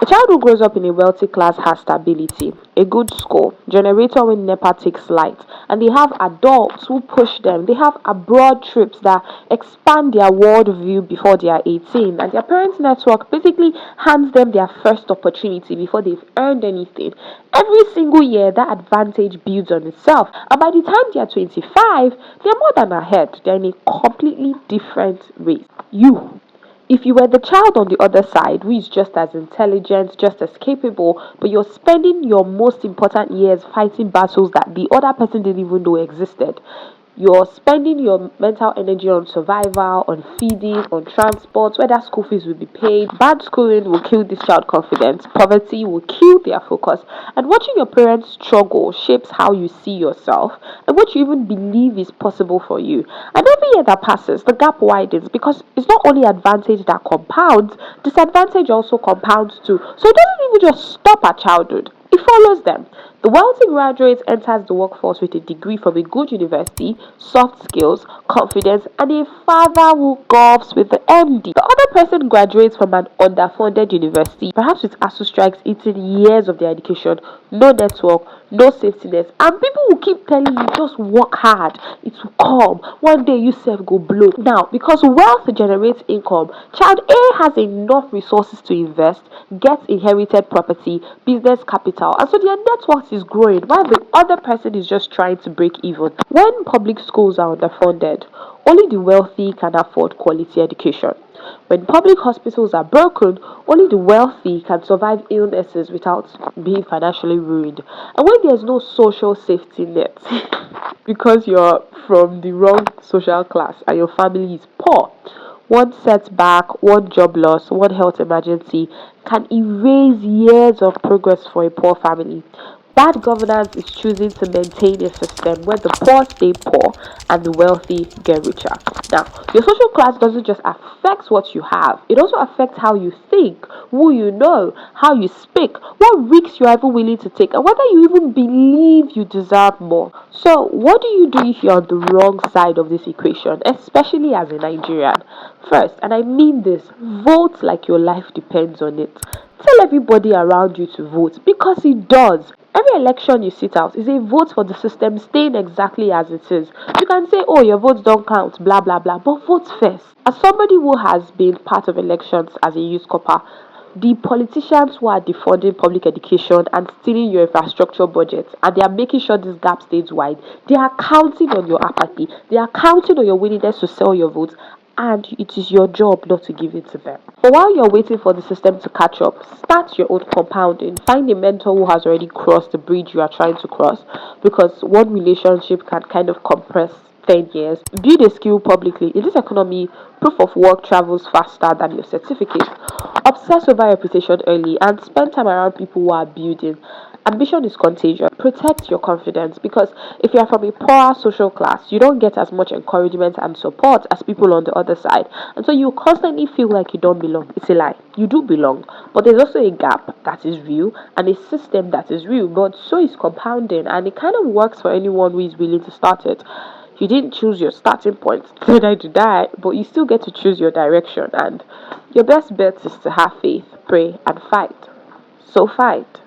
A child who grows up in a wealthy class has stability, a good school, generator when NEPA takes light, and they have adults who push them. They have abroad trips that expand their worldview before they are 18, and their parents' network basically hands them their first opportunity before they've earned anything. Every single year, that advantage builds on itself, and by the time they are 25, they're more than ahead. They're in a completely different race. If you were the child on the other side, who is just as intelligent, just as capable, but you're spending your most important years fighting battles that the other person didn't even know existed, you're spending your mental energy on survival, on feeding, on transport, whether school fees will be paid. Bad schooling will kill this child confidence. Poverty will kill their focus. And watching your parents struggle shapes how you see yourself and what you even believe is possible for you. And every year that passes, the gap widens because it's not only advantage that compounds, disadvantage also compounds too. So it doesn't even just stop at childhood. It follows them. The wealthy graduate enters the workforce with a degree from a good university, soft skills, confidence, and a father who golfs with the MD. The other person graduates from an underfunded university, perhaps with ASU strikes eating years of their education, no network, no safety net, and people will keep telling you just work hard, it will come. One day you self go blow. Now, because wealth generates income, child A has enough resources to invest, gets inherited property, business capital, and so their net worth is growing while the other person is just trying to break even. When public schools are underfunded, only the wealthy can afford quality education. When public hospitals are broken, only the wealthy can survive illnesses without being financially ruined. And when there's no social safety net, because you're from the wrong social class and your family is poor, one setback, one job loss, one health emergency can erase years of progress for a poor family. Bad governance is choosing to maintain a system where the poor stay poor and the wealthy get richer. Now, your social class doesn't just affect what you have, it also affects how you think, who you know, how you speak, what risks you're ever willing to take, and whether you even believe you deserve more. So, what do you do if you're on the wrong side of this equation, especially as a Nigerian? First, and I mean this, vote like your life depends on it. Tell everybody around you to vote because it does. Every election you sit out is a vote for the system staying exactly as it is. You can say, oh, your votes don't count, blah, blah, blah, but vote first. As somebody who has been part of elections as a youth copper, the politicians who are defunding public education and stealing your infrastructure budget and they are making sure this gap stays wide, they are counting on your apathy, they are counting on your willingness to sell your votes, and it is your job not to give it to them. But while you're waiting for the system to catch up, start your own compounding. Find a mentor who has already crossed the bridge you are trying to cross because one relationship can kind of compress 10 years. Build a skill publicly. In this economy, proof of work travels faster than your certificate. Obsess over reputation early and spend time around people who are building. Ambition is contagious. Protect your confidence because if you are from a poorer social class, you don't get as much encouragement and support as people on the other side. And so you constantly feel like you don't belong. It's a lie. You do belong. But there's also a gap that is real and a system that is real. But so is compounding and it kind of works for anyone who is willing to start it. You didn't choose your starting point to die, but you still get to choose your direction. And your best bet is to have faith, pray, and fight. So fight.